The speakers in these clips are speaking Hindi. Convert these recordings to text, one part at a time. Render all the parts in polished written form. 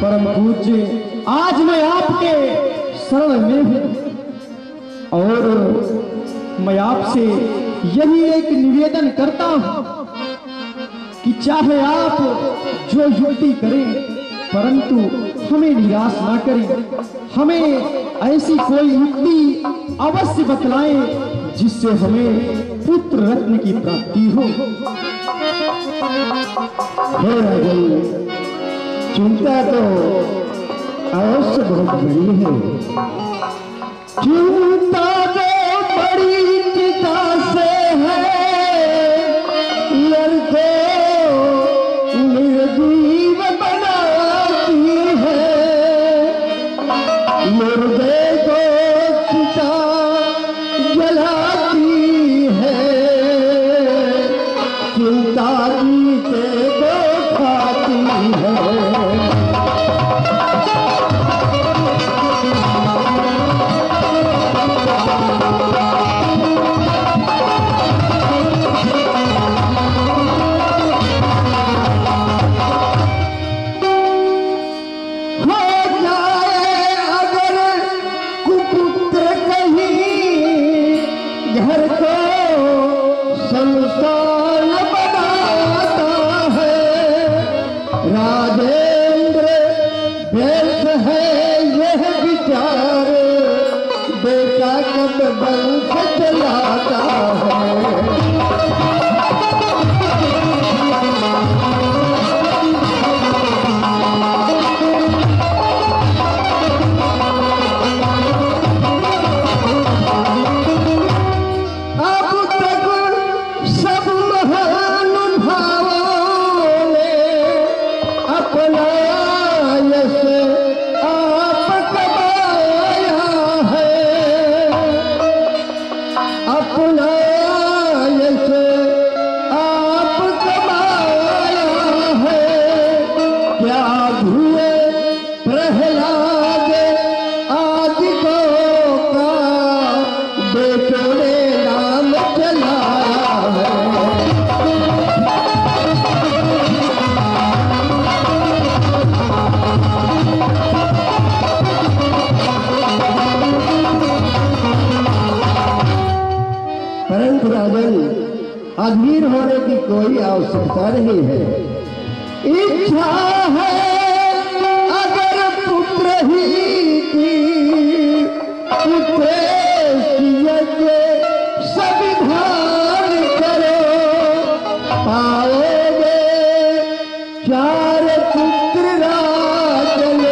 परम पूज्य, आज मैं आपके शरण में हूं और मैं आपसे यही एक निवेदन करता हूं कि चाहे आप जो युक्ति करें परंतु हमें निराश ना करें। हमें ऐसी कोई युक्ति अवश्य बतलाएं जिससे हमें पुत्र रत्न की प्राप्ति हो। हे राजन, चिंता तो अवश्य बहुत बड़ी है। चिंता तो बड़ी चिता से है, लड़को निर्जीव बनाती है। मुर्दे को चिता जलाती है, चिंता जीते को खाती है। परंतु राजन, अधीर होने की कोई आवश्यकता नहीं है। इच्छा है अगर पुत्र ही की, पुत्र यज्ञ संविधान करो, पाओगे 4 पुत्र राजन,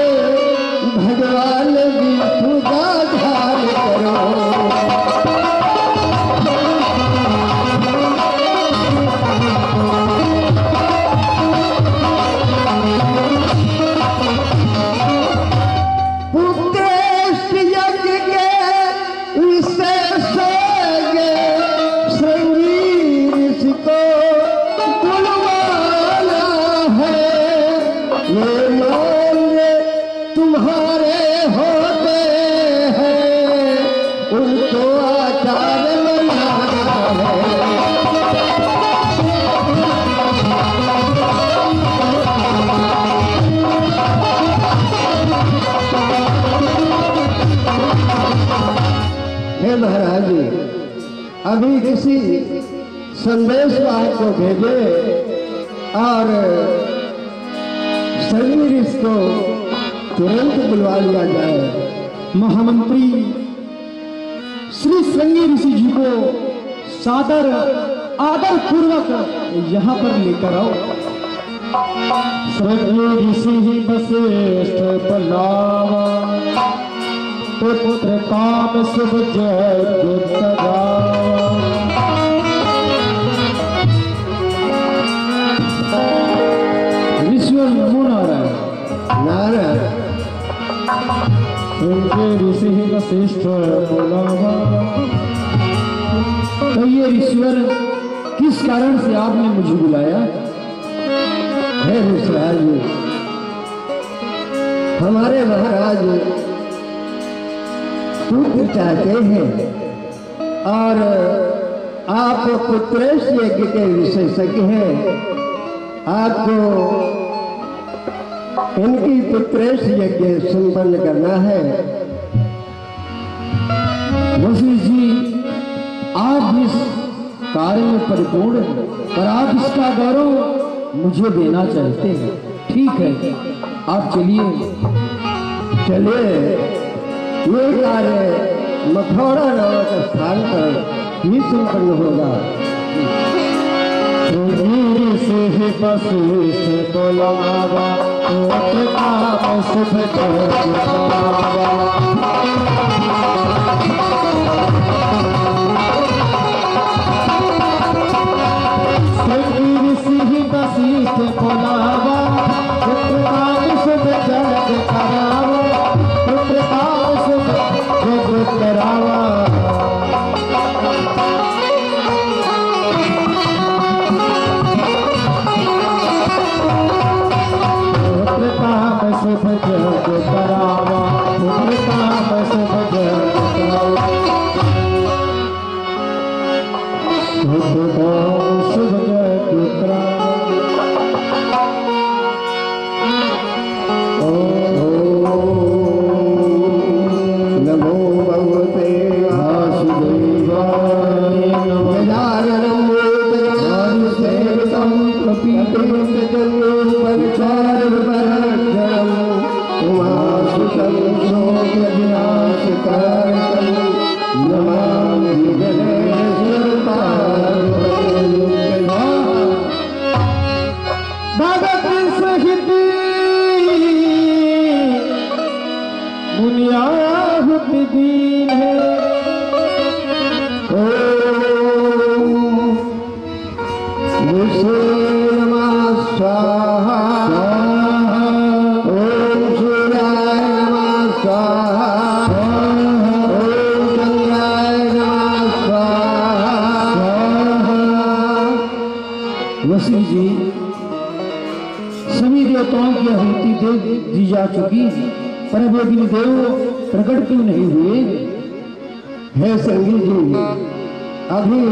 भगवान विष्णु का ध्यान करो। महाराज जी, अभी किसी संदेश वाहक को भेजे और शरीर को तुरंत बुलवा लिया जाए। महामंत्री श्री श्रृंगी ऋषि जी को सादर आदर पूर्वक यहाँ पर लेकर आओ। श्रृंगी ऋषि वशिष्ठ पलावा, पुत्र काम शुभ जय ऋषियों मुन आ रहा है। नारायण उनके ऋषि वशिष्ठ बुलावा। तो ये ईश्वर किस कारण से आपने मुझे बुलाया? हे ऋषिराज, हमारे महाराज पुत्र चाहते हैं और आप पुत्रेश यज्ञ के विशेषज्ञ हैं। आपको इनकी पुत्रेश यज्ञ संपन्न करना है। वशिष्ठ जी, आप इस कार्य में परिपूर्ण हैं, पर आप इसका गौरव मुझे देना चाहते हैं। ठीक है, आप चलिए। चलिए, ये कार्य मखौड़ा नामक स्थान पर ही संपन्न होगा। से ही वशिष्ठ बोलावा, पुत्र का शुभ वशिष्ठ बोलावा, पुत्र का शुभ जग करावा, पुत्र का शुभ जग करावा। शुभ जग करावा, पुत्र का शुभ जग करावा, पुत्र का शुभ जग करावा। नमो भगवते वासुदेवाय, गजाननं सेवितं कपीतं उमासुतं शोकविनाशकारकं नमामि गणेशपार्वतीं। भगत सहित मुनियाहुति दीन है, विष्णु नमः स्वाहा, ओम सूर्याय नमः स्वाहा, ओम चंद्राय नमः स्वाहा। वशिष्ठ जी, सभी देवताओं की आहुति दे दी जा चुकी, पर अब अग्नि देव प्रकट क्यों नहीं हुए? हे संगी जी, अभी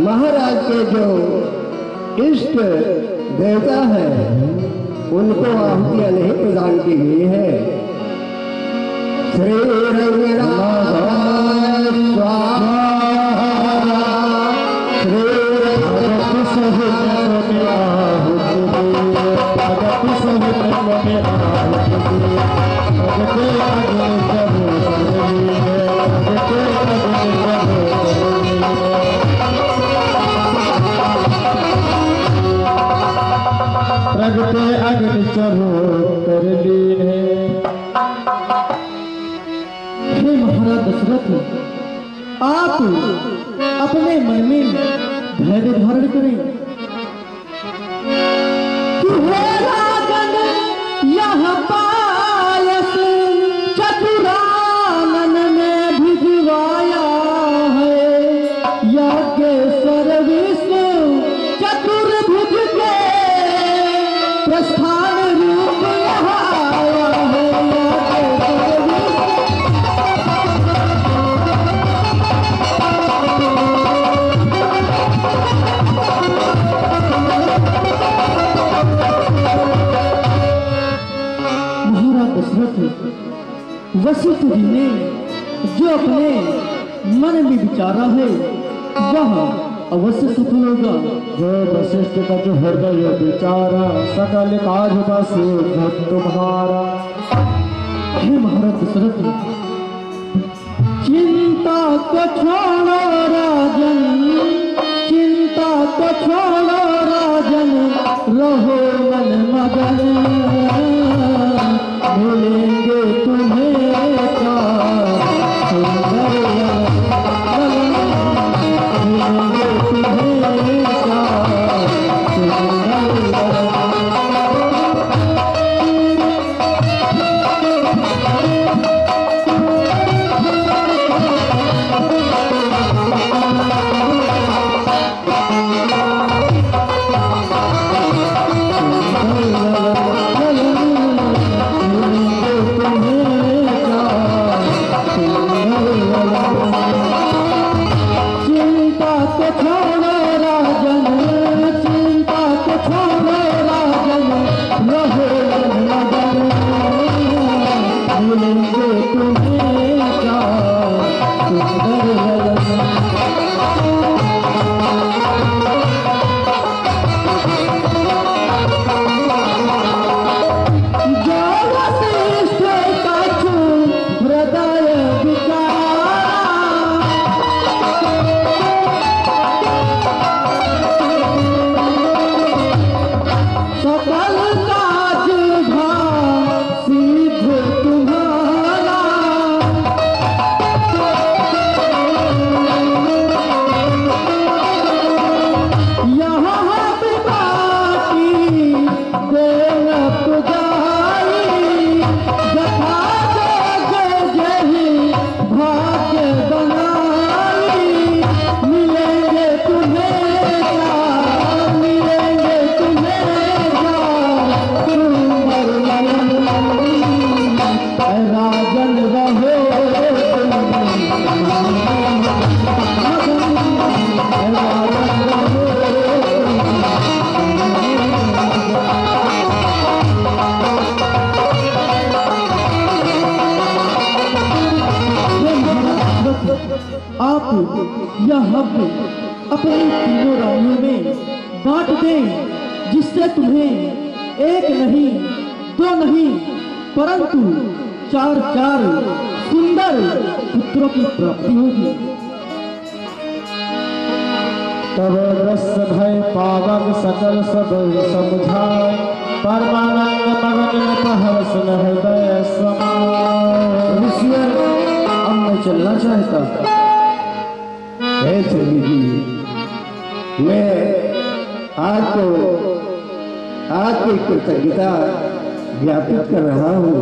महाराज के जो इष्ट देवता है उनको आहुतियां नहीं प्रदान की गई है। श्री रंगनाथाय स्वाहा, श्री भगत सहित में आहुति दे, भगत सहित में आहुति दे, भगते अग्नि प्रभु करनी है, भगते अग्नि प्रभु करनी है। प्रगटे अग्नि चढ़ो कर लीन है। हे महाराज दशरथ, आप अपने मन में धैर्य धारण करें। यह पायस चतुरानन में भिजवाया है, यज्ञ सर्विष्णु चतुर्भुज के प्रस्थान रूप यहाँ आया है। महाराज दशरथ, वशिष्ठ जी ने जो अपने मन में विचारा है वह अवश्य सफल होगा। जो वशिष्ठ का जो हृदय विचारा, सकल काज बस तुम्हारा। हे महाराज दशरथ, चिंता को छोड़ो राजन, चिंता को छोड़ो राजन, रहो मन मगन, मिलेंगे तुम्हें आप यह हक अपनी तीनों रानियों में बांट दें, जिससे तुम्हें एक नहीं, दो नहीं, परंतु चार चार सुंदर पुत्रों की प्राप्ति होगी। तब रस भय पावक सकल सब समझाए, परमानंद मगन में हर्ष हृदय समाए। ऋषिवर, अब मैं चलना चाहता। हे चली जी, मैं आपकी कृतज्ञता ज्ञापित कर रहा हूँ।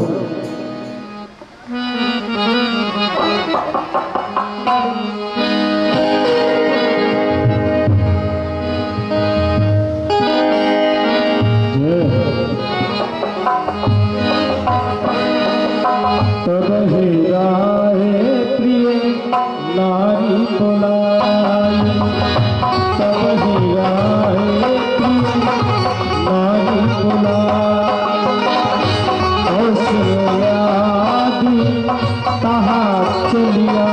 तब ही गाए प्रिय नारी बुलाई, तब ही गाए प्रिय नारी बुलाई, औसल्यादी तहा चलिया।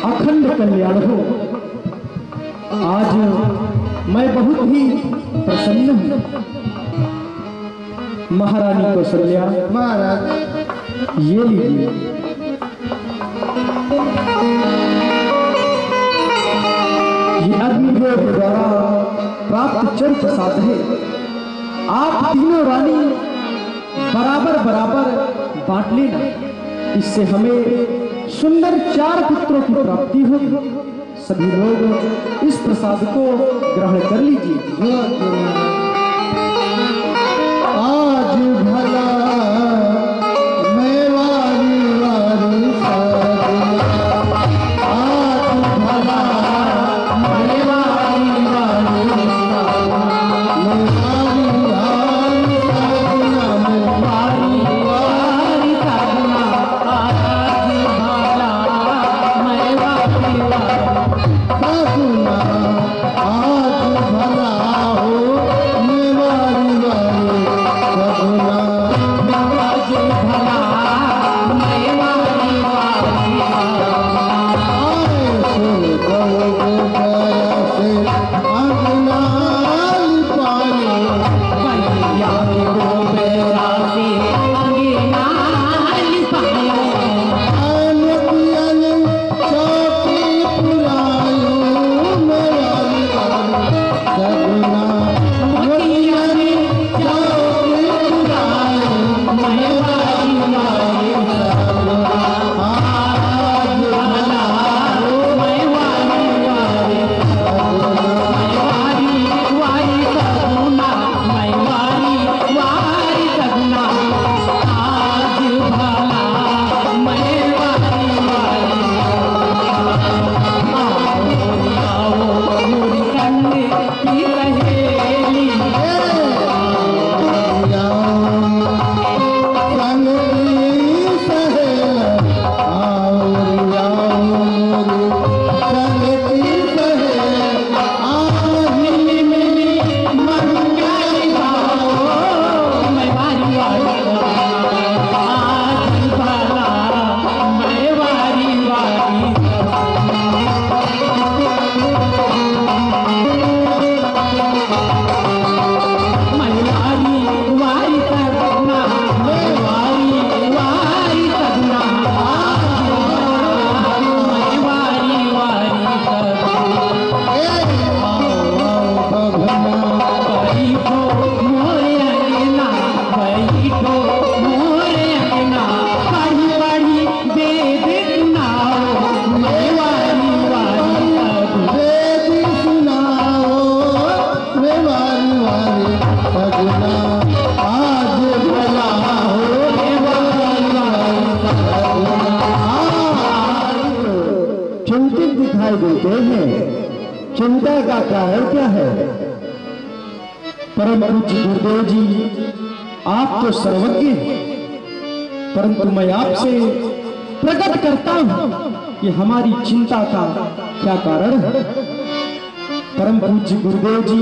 अखंड कल्याण हो। आज मैं बहुत ही प्रसन्न हूँ। महारानी कौशल्या, महाराज ये लीजिए। ये अग्निदेव द्वारा प्राप्त चर प्रसाद है। आप तीनों रानी बराबर बराबर बांट लेना, इससे हमें सुंदर चार पुत्रों की प्राप्ति होगी। सभी लोग इस प्रसाद को ग्रहण कर लीजिए। आज भला मैं वारी वारी आज भला मैं वारी वारी चिंता का कारण क्या है? परम पूज्य गुरुदेव जी, आप तो सर्वज्ञ हैं, परंतु मैं आपसे प्रकट करता हूं कि हमारी चिंता का क्या कारण है। परम पूज्य गुरुदेव जी,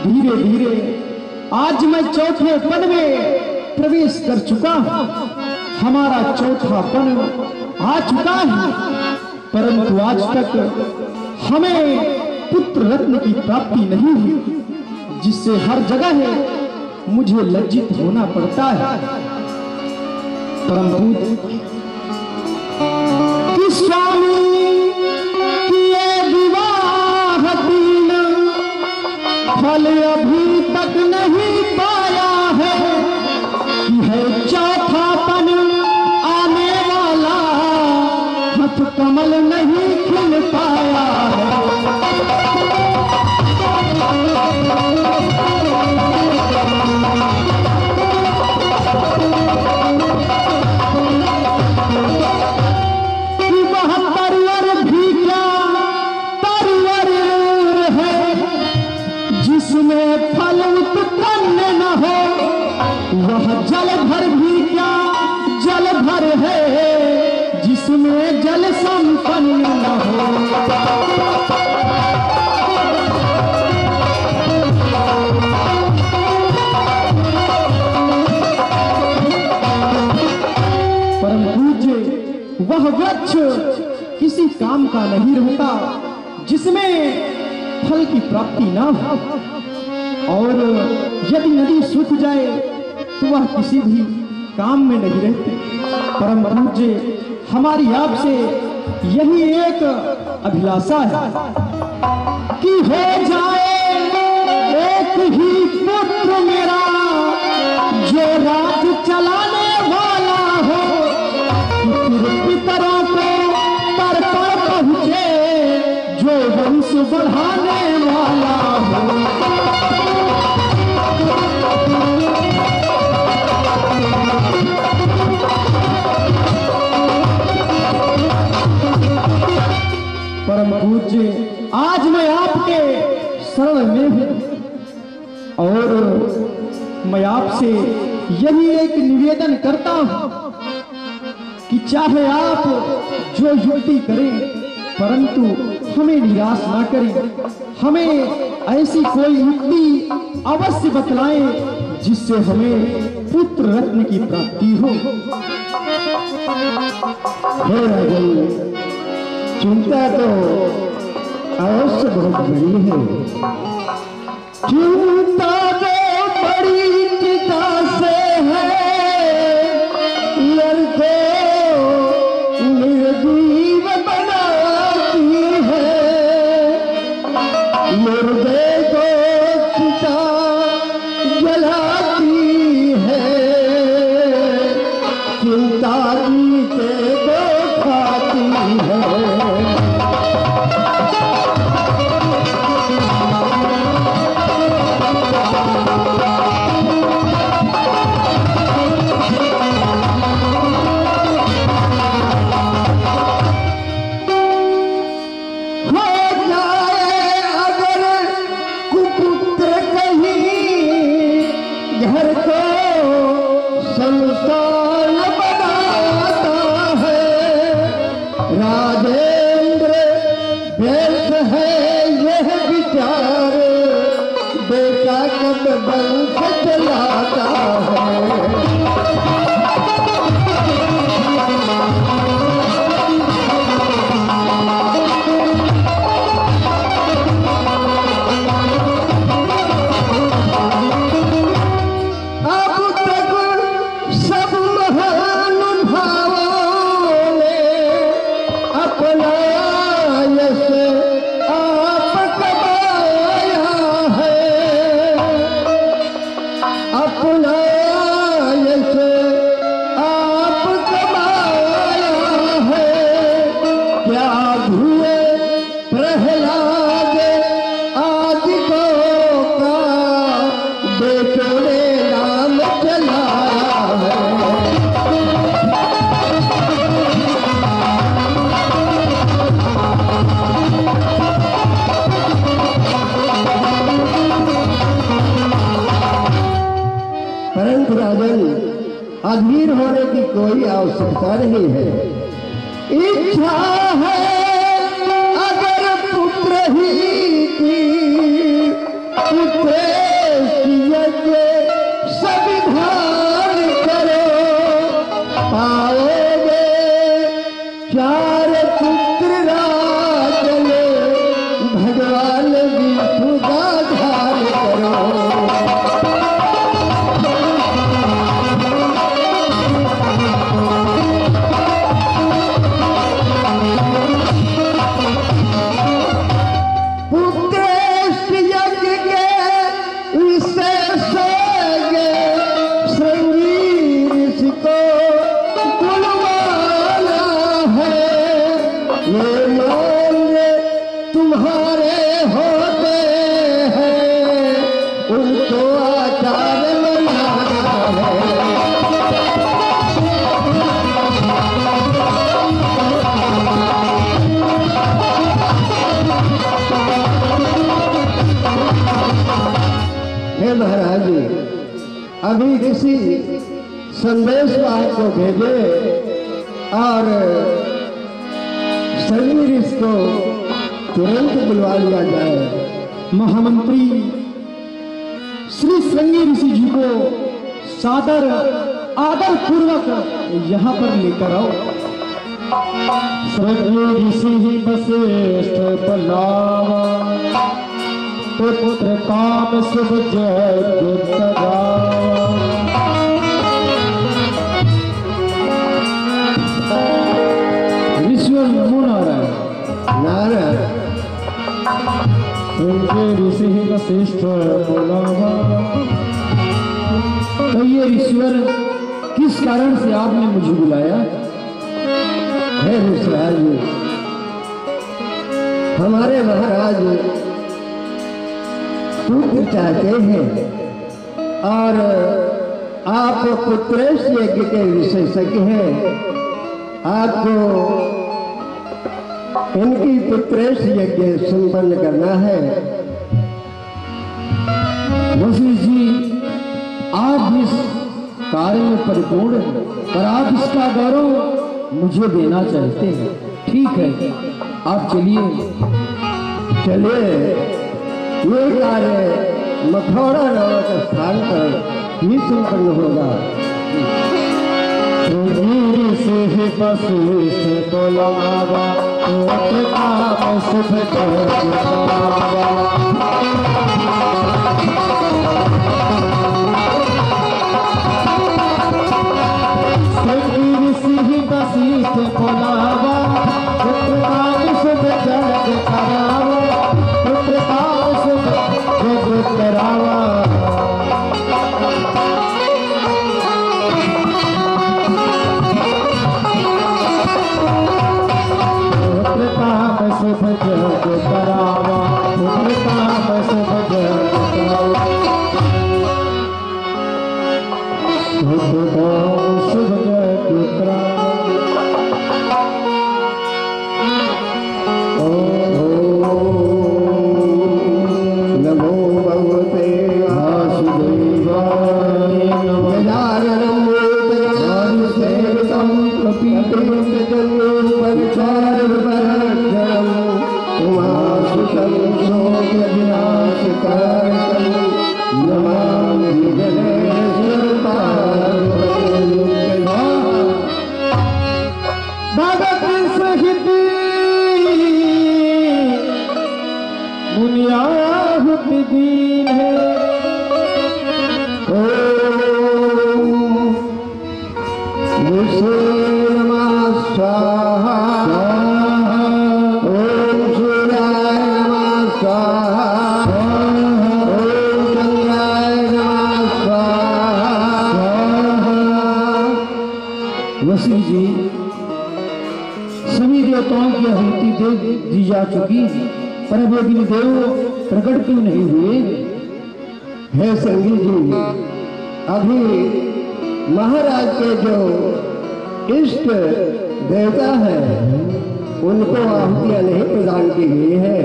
धीरे धीरे आज मैं चौथे पन में प्रवेश कर चुका हूं। हमारा चौथा पन आ चुका है, परंतु आज तक हमें पुत्र रत्न की प्राप्ति नहीं हुई, जिससे हर जगह मुझे लज्जित होना पड़ता है। परम पूज्य कि स्वामी फल अभी तक नहीं पाया है, कि है चौथा पन आने वाला, हथ कमल नहीं खिल पाया है। वह तरवर भी क्या तरवर है, जिसमें फल उत्पन्न न हो, वह जल भर भी क्या जल भर है, जिसमें जल संपन्न न हो। परम पूज्य, वह वृक्ष किसी काम का नहीं रहता जिसमें फल की प्राप्ति ना हो, और यदि नदी सूख जाए तो वह किसी भी काम में नहीं रहती। परम पूज्य, हमारी आपसे यही एक अभिलाषा है कि हो जाए एक ही पुत्र मेरा, जो राज चलाने वाला हो, फिर पितरों को तर्पण पहुंचे, जो वंश बढ़ाने वाला हो। परम पूज्य, आज मैं आपके शरण में हूं, और मैं आपसे यही एक निवेदन करता हूं कि चाहे आप जो युक्ति करें, परंतु हमें निराश ना करें। हमें ऐसी कोई युक्ति अवश्य बतलाएं जिससे हमें पुत्र रत्न की प्राप्ति हो। हे राजन, चिंता तो अवश्य बहुत बड़ी है। चिंता तो बड़ी चिता से है, लड़को निर्जीव बनाती है, मुर्दे को चिता जलाती है, चिंता जीते को खाती है। परंतु राजन, अधीर होने की कोई आवश्यकता नहीं है। इच्छा है अगर पुत्र ही पुत्रेश यज्ञ संविधान करो, पाओगे 4 पुत्र राज ले, भगवान विष्णु का ध्यान करो। तुम्हारे होते हैं, उनको आचार बनाना है। हे महाराज जी, अभी किसी संदेश वाहक को भेजे और शरीर इसको तुरंत बुलवा लिया जाए। महामंत्री श्री श्रृंगी ऋषि जी को सादर आदर पूर्वक यहाँ पर लेकर आओ। श्रृंगी ऋषि ही वशिष्ठ बुलावा, पुत्र काम शुभ जय करावा। ऋषियों मुन आ रहा है नारायण ऋषि वशिष्ठ बुलावा। तो ये ईश्वर किस कारण से आपने मुझे बुलाया? हे ऋषिराज, हमारे महाराज पुत्र चाहते हैं और आप पुत्रेश यज्ञ के विशेषज्ञ हैं। आपको इनकी पुत्रेश यज्ञ संपन्न करना है। वशिष्ठ जी, आप इस कार्य में परिपूर्ण हैं, पर आप इसका गौरव मुझे देना चाहते हैं। ठीक है, आप चलिए। चलिए, ये कार्य मथुरा नामक स्थान पर ही संपन्न होगा। से वशिष्ठ बुलावा, पुत्र काम शुभ जय करावा। श्रृंगी ऋषि वशिष्ठ बुलावा, पुत्र काम शुभ जय करावा, पुत्र काम शुभ जय करावा। शुभ जय करावा, पुत्र काम शुभ जय करावा, पुत्र काम शुभ जय करावा। नमो भगवते वासुदेवाय, गजाननं सेवितं कपितं परिचारकं उमासुतं शोकविनाशकारकं नमामि गणेश्वर पार्वतीं। भगत सहित मुनियाहुति दीन है, स्वाहा, ओम सूर्याय नमः स्वाहा, ओम चंद्राय नमः स्वाहा। वशिष्ठ जी, सभी देवताओं की आहुति दे दी जा चुकी, पर अब अग्निदेव प्रकट क्यों नहीं हुए? हे संगी जी, अभी महाराज के जो इष्ट देवता है उनको आहुतियां नहीं प्रदान की गई है।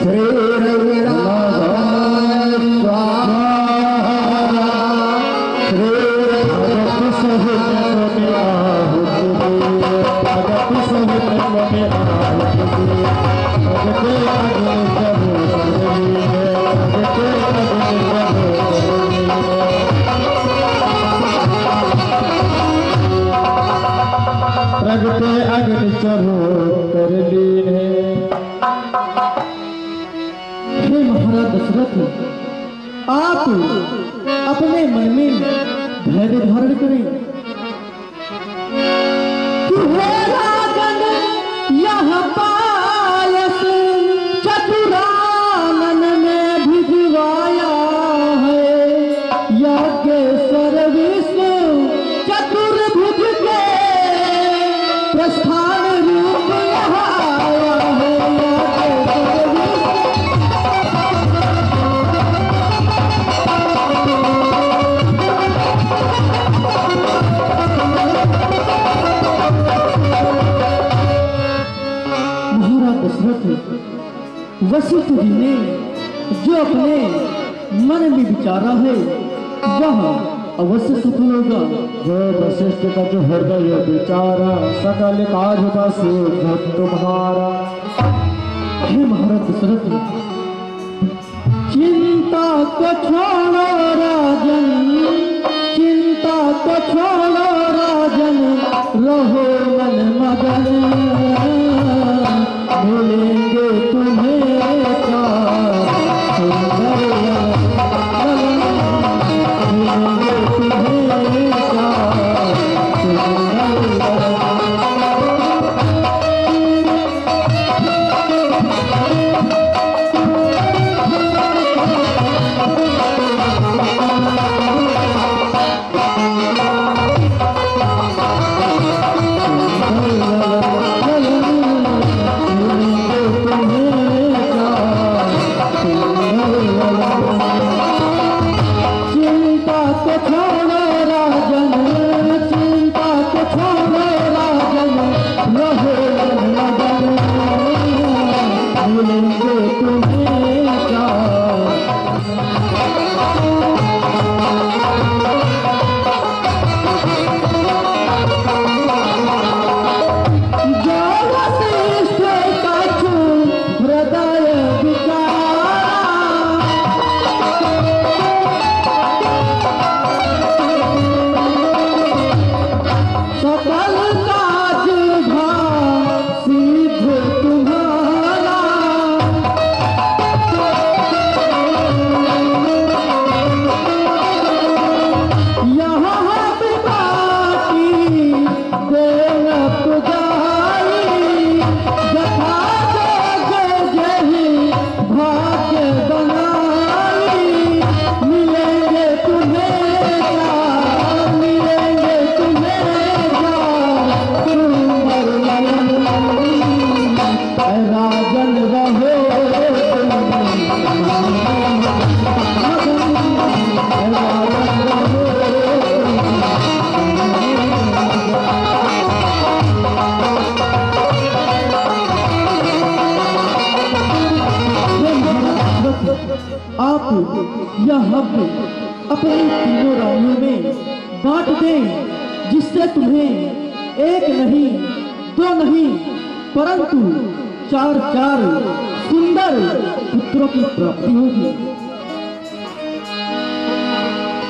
श्री रंगनाथाय स्वाहा, श्री रंगनाथ लगते अग्नि चढ़ो कर लीन है। हे महाराज दशरथ, आप अपने मन में धैर्य धारण करें कि हे राजन यह पायस चतुरानन में भिजवाया है, यज्ञ सर्विष्णु चतुर्भुज के प्रस्थान रूप यहाँ आया है। वशिष्ठ जी ने जो अपने मन में विचारा है वह अवश्य सफल होगा। वशिष्ठ का जो हृदय विचारा सकल काज बस तुम्हारा। हे महाराज दशरथ, चिंता को छोड़ो राजन, चिंता को छोड़ो राजन, रहो मन मगन, मिलेंगे तुम्हें अपने तीनों रानियों में बांट दें, जिससे तुम्हें एक नहीं दो नहीं परंतु चार चार सुंदर पुत्रों की प्राप्ति होगी।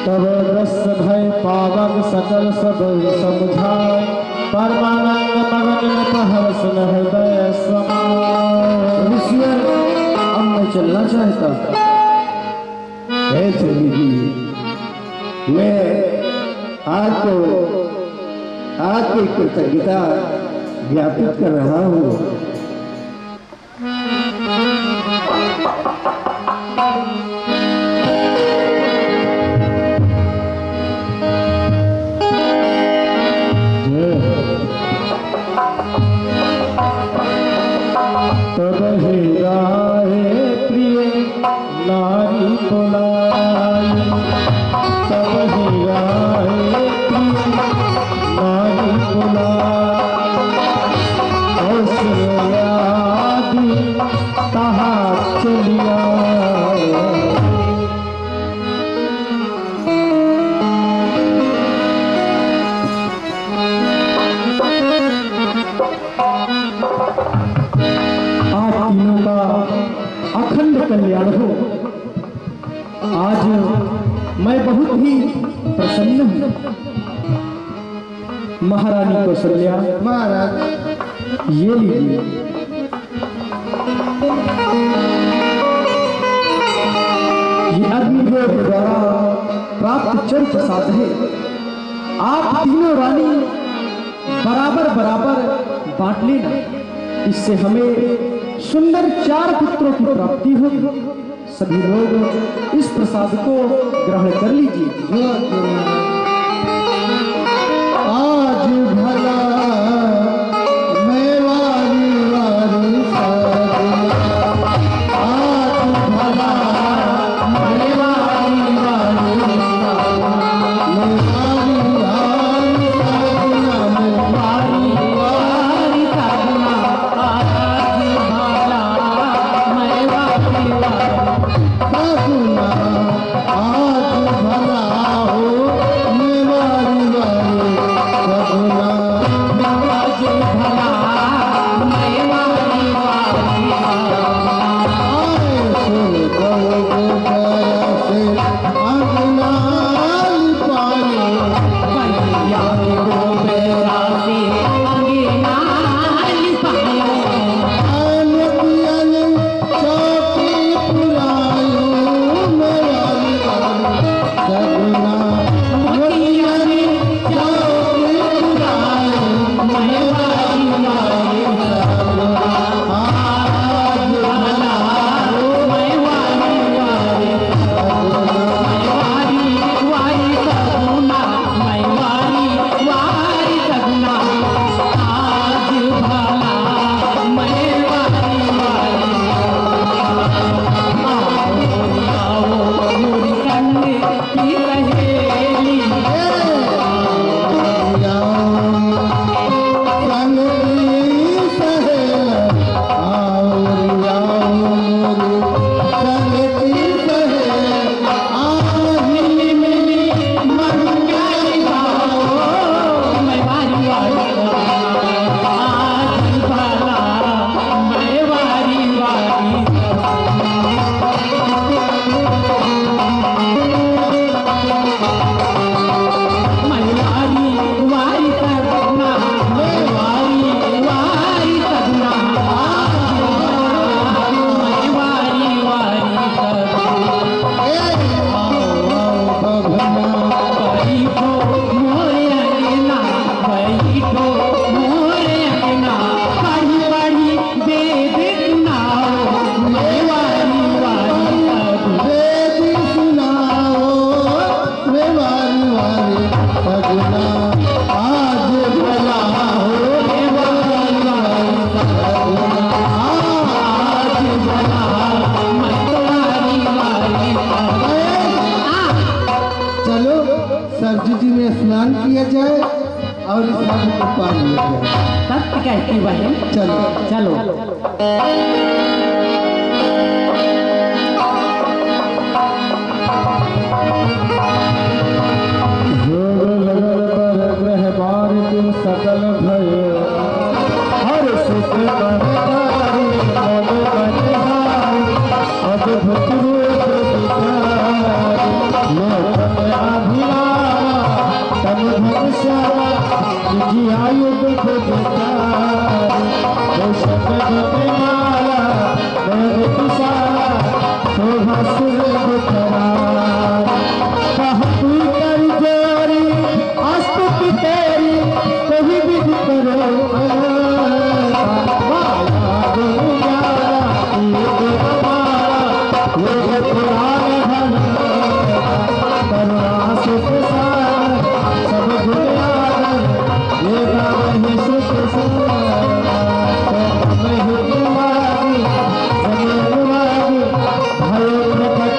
तब रस भय पावन सकल सब समझाए, परमानंद मगन में प्रहर्ष हृदय समाए। अब मैं चलना चाहता। ऐसे जी मैं आपकी कृतज्ञता ज्ञापित कर रहा हूँ। तब ही गाए प्रिय नारी बुलाई, तब ही गाए प्रिय नारी बुलाई, औसल्यादी कहा चलिया। अखंड कल्याण हो। आज मैं बहुत ही प्रसन्न हूँ। महारानी कौशल्या महाराज ये लीजिए। ये अग्निदेव के द्वारा प्राप्त चर प्रसाद है। आप तीनों रानी बराबर बराबर बांट लेना, इससे हमें सुंदर 4 पुत्रों की प्राप्ति होगी। सभी लोग इस प्रसाद को ग्रहण कर लीजिए। आज भला मैं वारी वारी साजना, आज भला मैं वारी वारी साजना, मैं वारी वारी साजना, मैं वारी वारी साजना, आज भला मैं वारी वारी साजना, आज भला हो मैं वारी वारी साजना, आज भला मैं वारी वारी साजना। आए सुन गौ गया से अंगना लिपायो, भैया के गोबरा से अंगना लिपायो, आनतियन चौकी पुरायो मैं वारी वारी साजना, मोतियन चौकी पुरायो मैं वारी वारी साजना, आज भला हो मैं वारी वारी साजना। वारी वारी सगुना, मैं वारी वारी सगुना, आज भला मैं वारी वारी आओ मोरी संग की सहेली, मिली मिली मंगली गाओ, मैं वारी वारी सगुना, आज भला मैं वारी वारी मैं वारी वारी सगुना, मैं वारी वारी सगुना, मैं वारी वारी सगुना। बैठो मोरे अंगना, बैठो मोरे अंगना, पढ़ी पढ़ी वेद सुनाओ, मैं वारी वारी सगुना। आज भला हो मैं वारी वारी सगुना, आज भला मैं वारी वारी सगुना। चलो सरजू जी में स्नान किया जाए और इस नदी को पार लिया जाए। सत्य कहती बहन, चलो चलो। जोग लगल पर ग्रह बार तुम सकल भय, हर सुख बरतारी मन बनिहारी, अद्भुत रूप दिखारी, लोकन अभिरामा तन धन श्यामा, निजी आयु दुख विचारी, औषध गति माला वेद विशाला, शोभा सुर दुखरारी, कहतु कर जोरी अस्तुति तेरी, कभी विधि करो माया गुरुजारा, योग हमारा योग पुराण धन, करुणा सुख सार सब गुण आदर, ये गावहि सुख सार तो मैं ही तुम्हारी जमीन वाली भयो प्रकट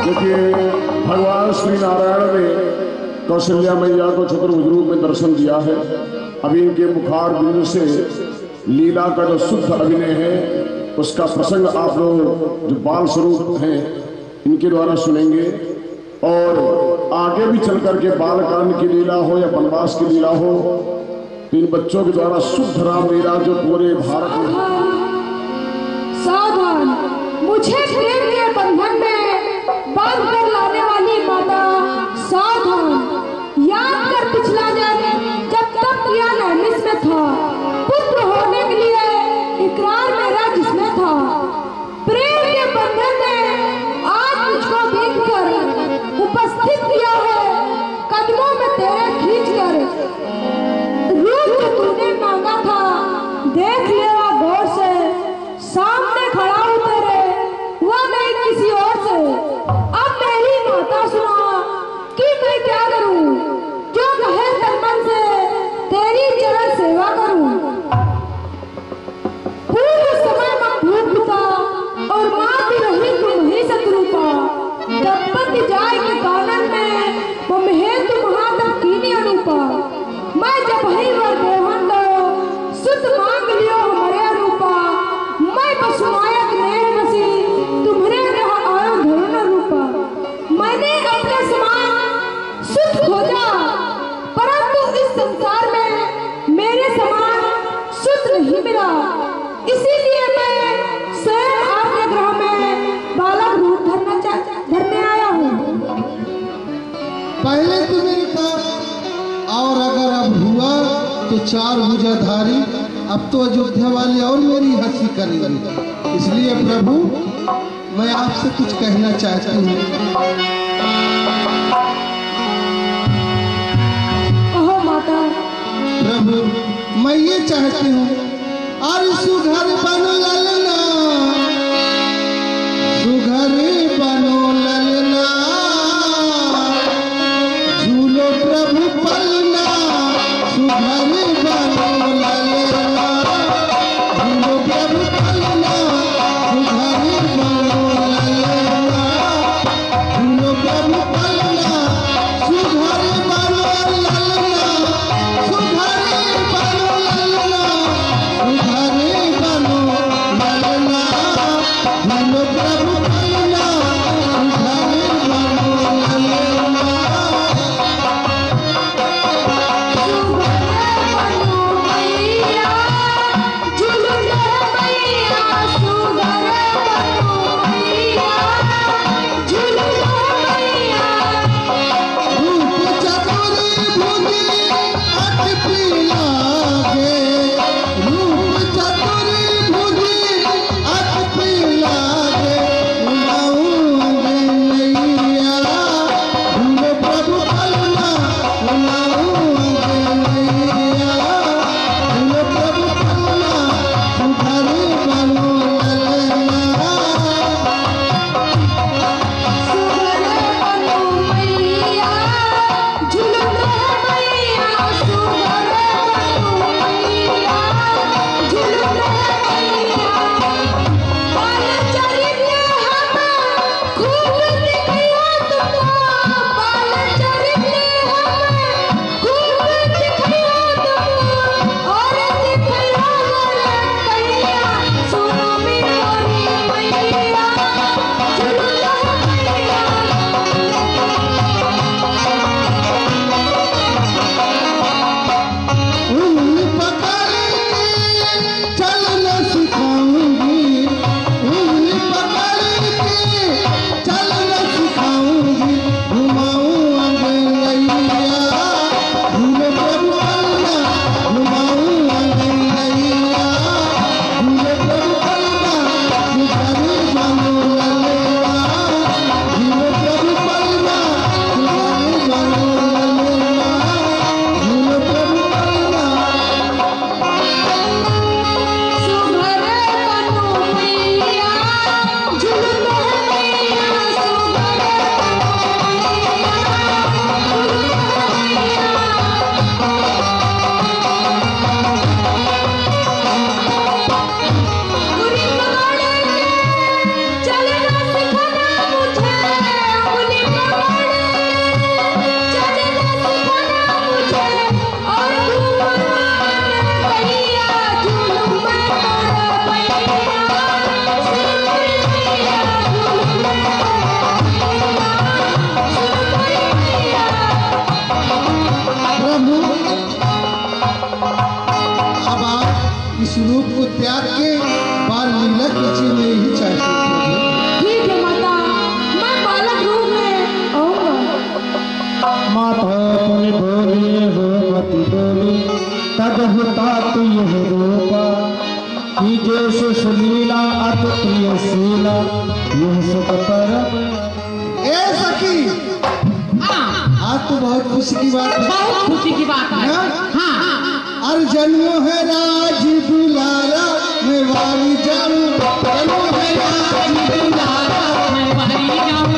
देखिए भगवान श्री नारायण ने कौशल्या मैया को चतुर्भुज रूप में दर्शन दिया है। अभी इनके मुखार बिंदु से लीला का जो शुद्ध अभिनय है उसका प्रसंग आप लोग जो बाल स्वरूप हैं इनके द्वारा सुनेंगे। और आगे भी चल करके बालकांड की लीला हो या वनवास की लीला हो तो इन बच्चों के द्वारा शुद्ध राम लीला जो पूरे भारत में सावधान, मुझे प्रेम के बंधन में बांध कर लाने वाली माता सावधान। याद कर पिछला जन्म जब तक किया नैमिष में था, पुत्र होने के लिए इकरार मेरा जिसमें था। प्रेम के बंधन में आज मुझको बीत कर उपस्थित किया है, कदमों में तेरे खींच कर। रूप जो तूने मांगा था देख लेवा गौर से, सामने खड़ा हूँ तेरे, हुआ नहीं किसी और से। अब मेरी माता सुना कि मैं क्या करूं, जो कहे तन मन से तेरी चरण सेवा करूं। पूर्व समय में भूख पिता और माँ भी रही तुम ही शत्रुपा। जब पति जाए के कानन में वो महे तुम हाथ कीनी अनुपा। मैं जब ही वर देवन दो सुत मांग लियो हमारे अनुपा। मैं बसुमायक नेह बसी तुम्हारे रह आयो धरुण रूपा। मैंने अपने समान सुख खोजा, परंतु इस संसार में मेरे समान सुख नहीं मिला। इसीलिए मैं स्वयं आपके ग्रह में बालक रूप धरने आया हूँ। पहले तुम्हें कहा और अगर अब हुआ तो चार भुजाधारी, अब तो अयोध्या वाले और मेरी हंसी करेंगे। इसलिए प्रभु मैं आपसे कुछ कहना चाहती हूँ। कहो माता। प्रभु मैं ये चाहती हूँ, अरे सुघर बनो ललना, सुघर बनो ललना, झूलो प्रभु पलना। सुघर बनो ललना, झूलो प्रभु पलना। सुघर बनो ललना, झूलो प्रभु पलना। सुघर बनो ललना, सुघर बनो ललना, सुघर बनो हो मति डोली तब होता तु यह रूपा कि जैसे सुनीला अति प्रियशीला यह सुख पर ए सखी, आज तो बहुत खुशी की बात है। बहुत खुशी की बात है। हाँ, और जन्मों है राज दुलारा मैं वाली जाऊं, जन्मों है राज दुलारा मैं बाहरी जाऊं।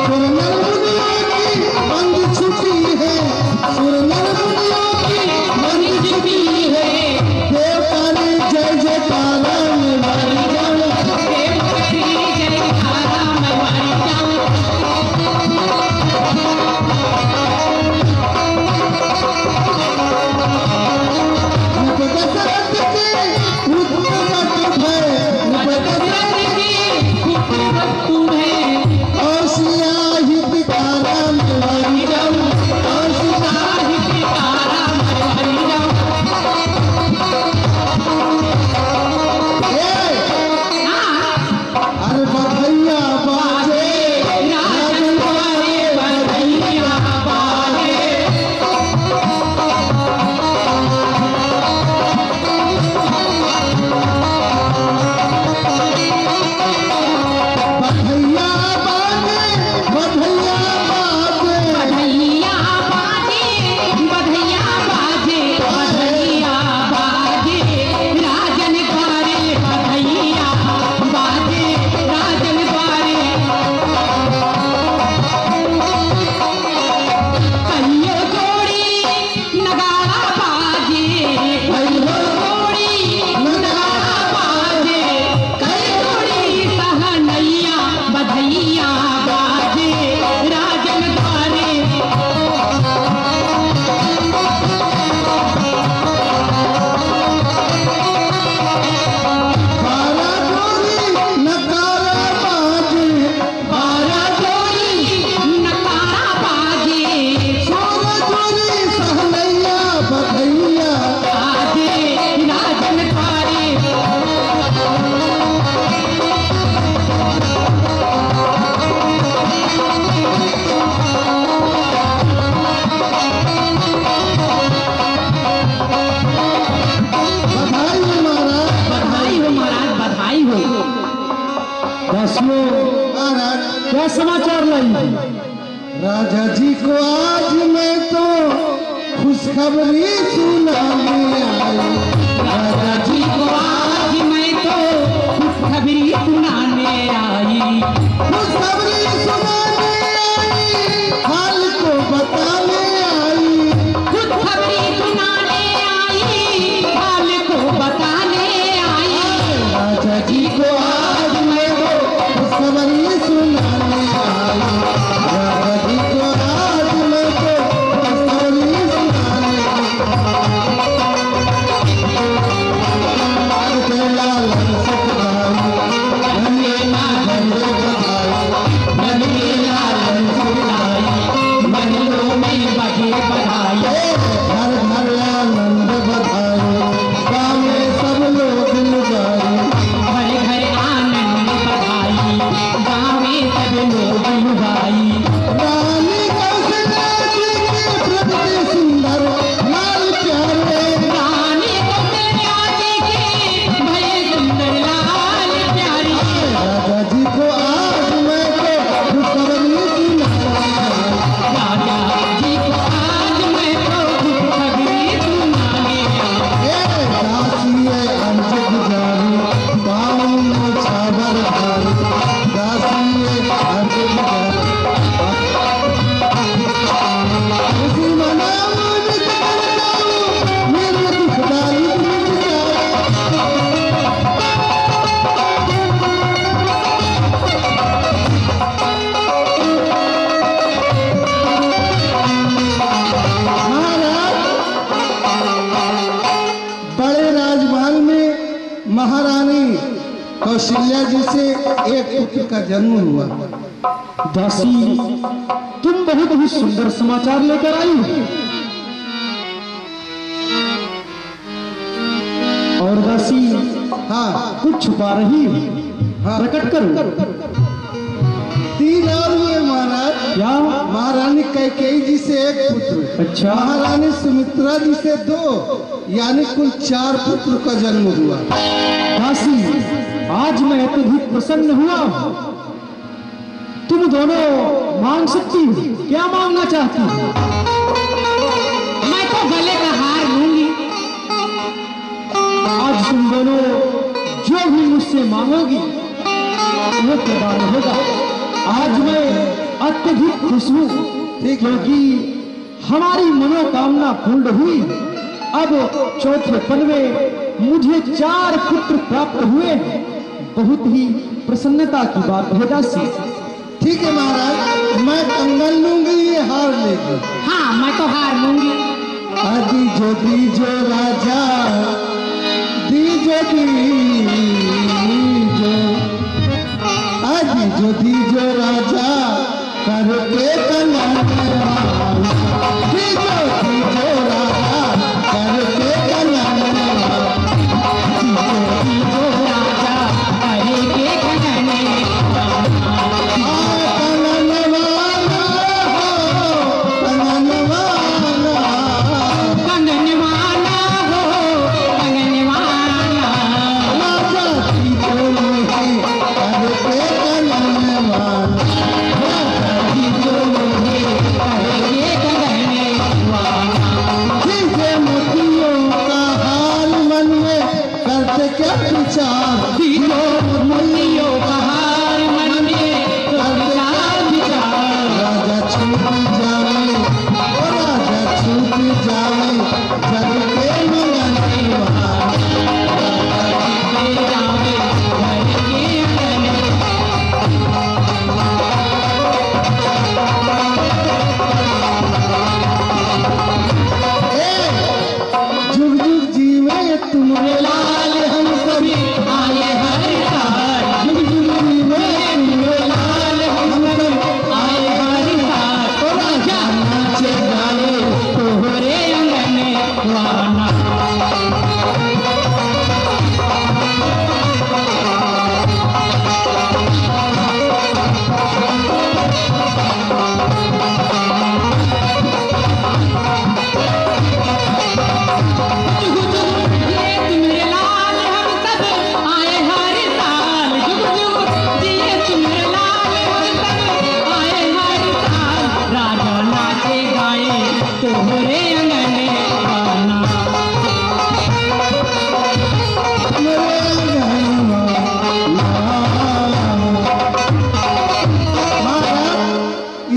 सुरनर मुनियों की बंद छुपी है, सुरनर मुनियों की बंद छुपी है, देवता ने जय जयकारा मैं वाली जाऊं, देव की जय जयकारा मैं बाहरी जाऊं। दशरथ के उत्तम है, दशरथ की खूबी वस्तु है। और सिया हितकारा मैं वाली जाऊं, और सिया तारा मैं बाहरी जाऊं। अरे बधैया बाजे राजन द्वारे बधैया बाजे। बधैया बाजे, बधैया बाजे, बधैया बाजे, बधैया बाजे, बधैया बाजे, राजन द्वारे बधैया बाजे, राजन द्वारे। कहियो जोड़ी नगाड़ा बाजे, कहियो जोड़ी नगाड़ा बाजे, कई जोड़ी सहनैया बधैया बाजे, राजन द्वारे। बारा डोरी नकारा बाजे, बारा जोड़ी नगाड़ा बाजे, सोना चोरी सहनैया बधैया, बाजे, राजन द्वारे। बधाई हो महाराज। बधाई हो महाराज, बधाई हो। दासियों महाराज, क्या समाचार लाई? राजा जी को आज मैं तो खुशखबरी सुनाने आई, राजा जी को आज मैं तो खुशखबरी सुनाने आई। खुशखबरी सुनाने आई, हाल को बताने आई, खुशखबरी सुनाने आई, हाल को बताने आई। राजा जी को आज मैं तो खुशखबरी सुनाने आई, राजा जी को आज मैं तो खुशखबरी सुनाने आई। बेला लंसक भाई, धन्य ना धन्य बधाई, नन्हे लाल सुनाई, महलों में बजे बधाई। घर घर आनंद बधाई, गाँव में सब लोग लुगाई, घर घर आनंद बधाई, गाँव में सब लोग लुगाई। रानी कौशल्या जी के प्रति सुंदर लाल प्यारे, रानी कौशल्या जी के भये सुंदर लाल प्यारी। राजा जी को आज मैं तो खुशखबरी सुनाने आई, राजा जी को आज मैं तो खुशखबरी सुनाने आई। दासिए अंजक जारी, पाँव में छाबर धारी, दासिए अंजक जारी, खुशी मनाओ निकल जाओ, मेरे दुखदारी मिट जाए। महाराज, बड़े राजमहल में महारानी कौशल्या जी से एक पुत्र का जन्म हुआ। दासी तुम बहुत ही सुंदर समाचार लेकर आई हो। और दासी हाँ कुछ छुपा रही हो। हाँ। प्रकट करूं? 3 और हुए महाराज। क्या? महारानी कैकेयी जी से 1 पुत्र, अच्छा। महारानी सुमित्रा जी से 2, यानी कुल 4 पुत्र का जन्म हुआ। दासी, आज मैं अत्यधिक प्रसन्न हुआ। तुम दोनों मांग सकती हो, क्या मांगना चाहती हो? मैं तो गले का हार लूंगी। आज तुम दोनों जो भी मुझसे मांगोगी वो प्रदान होगा। आज मैं अत्यधिक खुश हूँ क्योंकि हमारी मनोकामना पूर्ण हुई। अब चौथेपन में मुझे 4 पुत्र प्राप्त हुए। बहुत ही प्रसन्नता की बात है दासी। ठीक है महाराज, मैं कंगन लूंगी, ये हार लेगी। हाँ, मैं तो हार लूंगी। दीजो राजा, दीजो राजा करके कंगन, दीजो राजा करके कंगन, दीजो राजा करे के कंगन,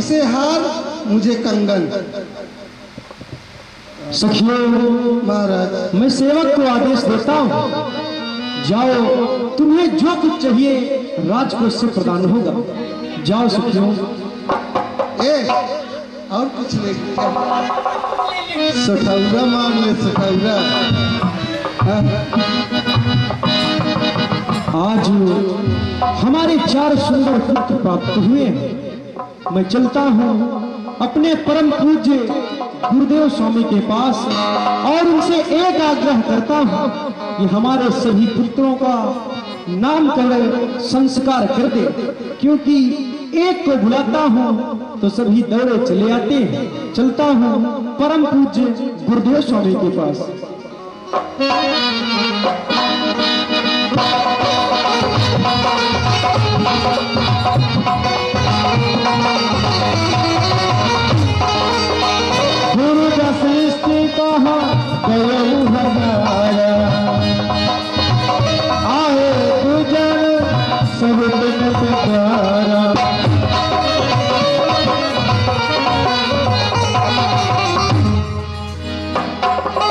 इसे हार, मुझे कंगन। सखियों, महाराज मैं सेवक को आदेश देता हूँ, जाओ, तुम्हें जो कुछ चाहिए राजकोष से प्रदान होगा। जाओ सखियों। और कुछ नहीं, सठौरा मांग ले, सठौरा। आज हमारे 4 सुंदर पुत्र प्राप्त हुए हैं। मैं चलता हूँ अपने परम पूज्य गुरुदेव स्वामी के पास और उनसे एक आग्रह करता हूँ कि हमारे सभी पुत्रों का नामकरण संस्कार कर दे, क्योंकि एक को बुलाता हूँ तो सभी दौड़े चले आते हैं। चलता हूँ परम पूज्य गुरुदेव स्वामी के पास। गुरु दृष्टि कहा गयऊ हमारा, आए गुजर सब दिन प्यारा।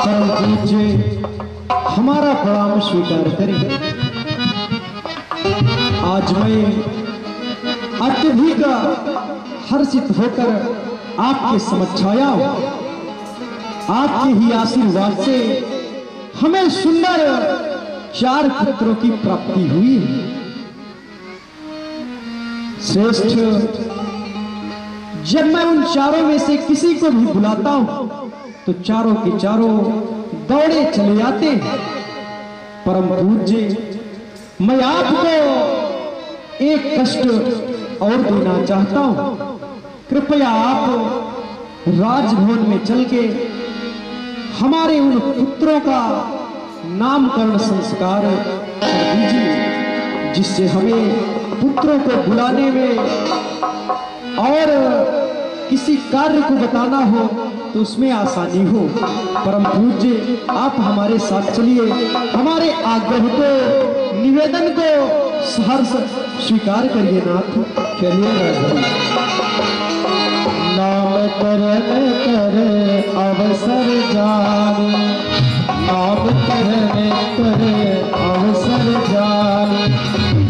परम पूज्य हमारा प्रणाम स्वीकार करें। आज मैं अत्यधिक हर्षित होकर आपके समक्ष आया हूं। आपके ही आशीर्वाद से हमें सुंदर 4 पुत्रों की प्राप्ति हुई है। श्रेष्ठ, जब मैं उन 4 में से किसी को भी बुलाता हूं तो चारों के चारों दौड़े चले जाते हैं। परम पूज्य, मैं आपको एक कष्ट और देना चाहता हूं। कृपया आप राजभवन में चल के हमारे उन पुत्रों का नामकरण संस्कार कर दीजिए, जिससे हमें पुत्रों को बुलाने में और किसी कार्य को बताना हो तो उसमें आसानी हो। परम पूज्य आप हमारे साथ चलिए, हमारे आग्रह को, निवेदन को सहर्ष स्वीकार करिए नाथ। चलिए नामकरण कर अवसर जाने, नामकरण कर अवसर जाने,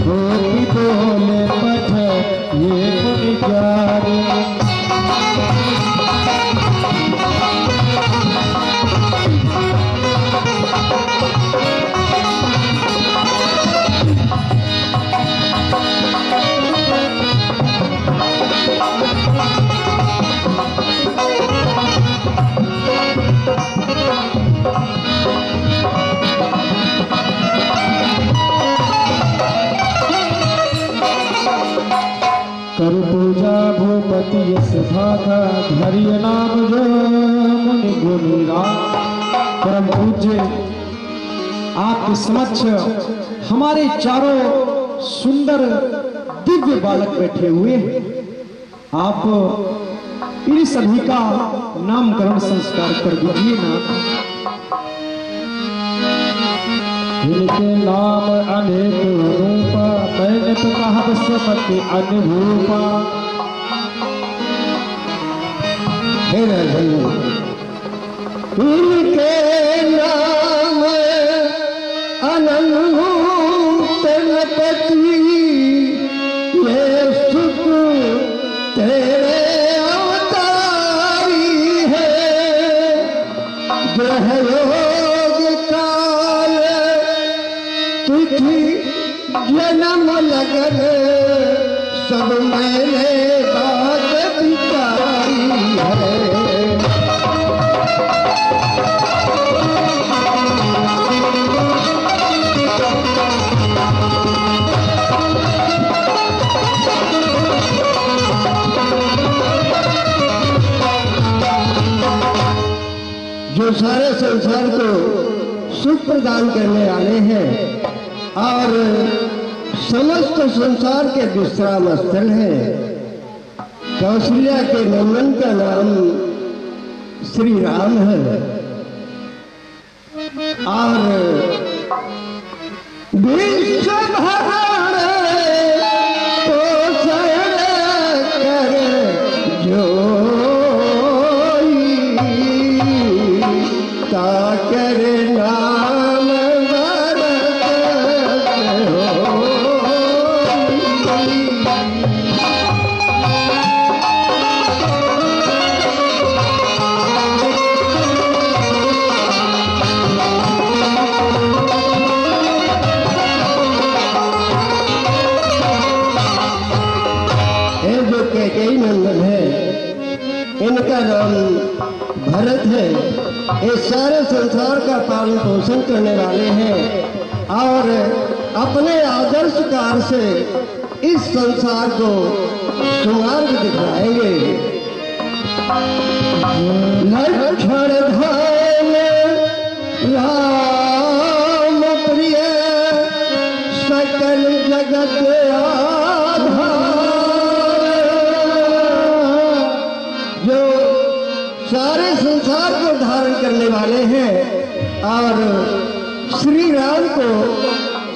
गोपी बोले पठ ये मुनि ज्ञानी। कर पूजा भूपति यश भागा, धरिय नाम जो मुनि गुणी राम। परम पूज्य आपके समक्ष हमारे चारों सुंदर दिव्य बालक बैठे हुए हैं। आप इन सभी का नामकरण संस्कार कर दीजिए ना। इनके नाम अनेक रूपा, मैंने तो कहा विश्वपति अनुरूपा। इनके नाम अनंतपति, ये सुख तेरे अवतारी है। ग्रह योग काल तुझी जन्म लगन, सब मैंने बात बिताई है। जो सारे संसार को सुख प्रदान करने वाले हैं और समस्त संसार के विश्राम स्थल है। कौशल्या के नंदन का नाम श्री राम है और विश्व भरण पोषण कर जो ताकर नाम कैकेयी नंदन है, इनका नाम भरत है। ये सारे संसार का पालन पोषण करने वाले हैं और अपने आदर्श कार से इस संसार को सुमार्ग दिखाएंगे। लक्षण धाम राम प्रिय, सकल जगत सारे संसार को धारण करने वाले हैं और श्री राम को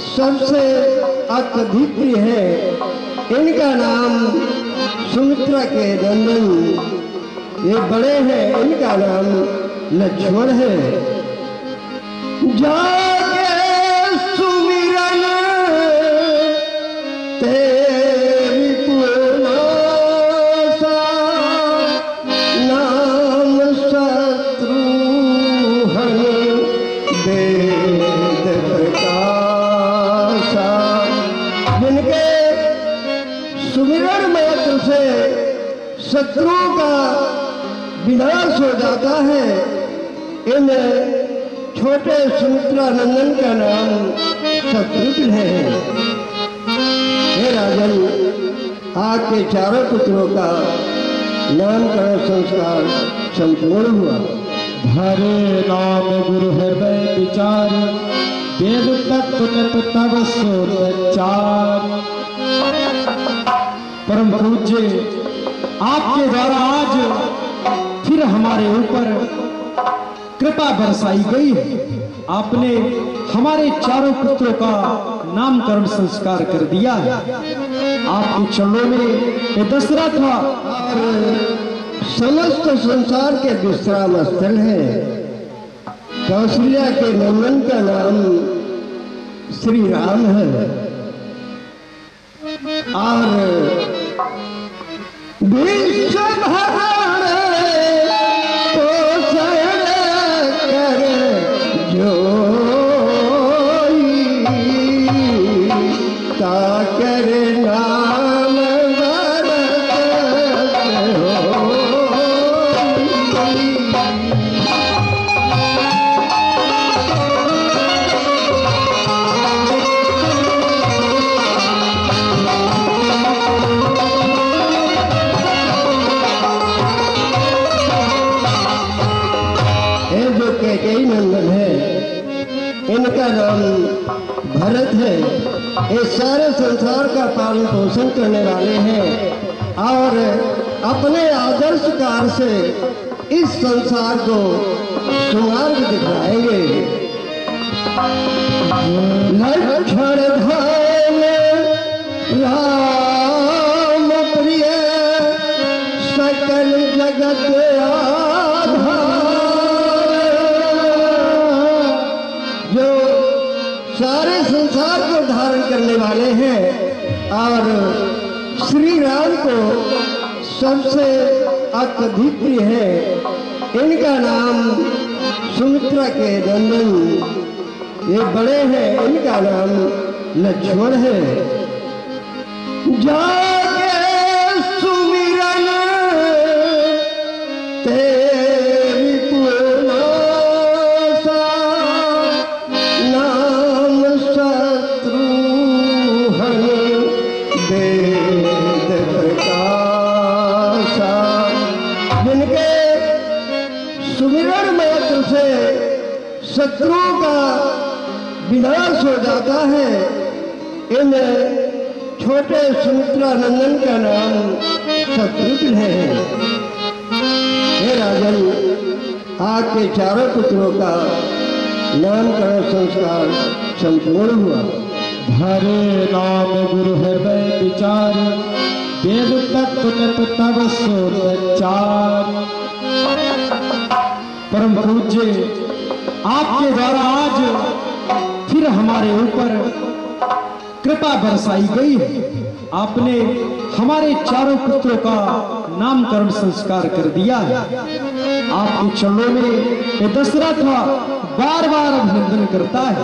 सबसे अत्यधिक प्रिय है। इनका नाम सुमित्रा के नंदन, ये बड़े हैं, इनका नाम लक्ष्मण है। जाके सुमिरन तेरी पुनासा, नाम शत्रुघ्न वेद प्रकाशा। जिनके सुमिरन मात्र से शत्रुओं का विनाश हो जाता है, इन छोटे सुमित्रा नंदन का नाम शत्रुघ्न है। हे राजन, आपके चारों पुत्रों का नामकरण संस्कार संपूर्ण हुआ। हरे नाम गुरु हृदय विचार, वेद तत्व तब सोचार। परम पूज्य, आपके द्वारा आज फिर हमारे ऊपर कृपा बरसाई गई है। आपने हमारे चारों पुत्रों का नामकरण संस्कार कर दिया है। आपके चरणों में ये दशरथ और समस्त संसार के विश्राम स्थल है। कौशल्या के नंदन का नाम श्री राम है और विश्व भरण पोषण कर जोई, ताकर नाम बरत होई। कैकेयी नंदन है, इनका नाम भरत है। ये सारे संसार का पालन पोषण करने वाले हैं और अपने आदर्श कार्य से इस संसार को सुमार्ग दिखाएंगे। लक्षण धाम राम प्रिय, सकल जगत सारे संसार को धारण करने वाले हैं और श्री राम को सबसे अद्वितीय है। इनका नाम सुमित्रा के नंदन, ये बड़े हैं, इनका नाम लक्ष्मण है। जाके सुमिरन तेरी पूर्णासा, नाम शत्रुघ्न वेद प्रकाशा। जिनके सुमिरन मात्र से शत्रुओं का विनाश हो जाता है, इन छोटे सुमित्रा नंदन का नाम शत्रुघ्न है। हे राजन, आपके चारों पुत्रों का नामकरण संस्कार संपूर्ण हुआ। हरे नाम गुरु हृदय विचार, वेद तत्व तब सोचार। परम पूज्य, आपके द्वारा आज फिर हमारे ऊपर कृपा बरसाई गई है। आपने हमारे चारों पुत्रों का नामकरण संस्कार कर दिया है। आपके चरणों में ये दशरथ बार बार अभिनंदन करता है।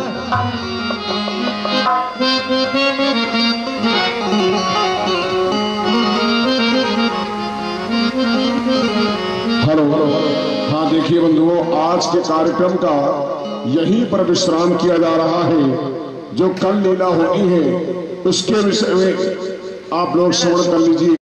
हेलो, हाँ देखिए बंधुओं, आज के कार्यक्रम का यहीं पर विश्राम किया जा रहा है। जो कल लीला होनी है उसके विषय में आप लोग श्रवण कर लीजिए।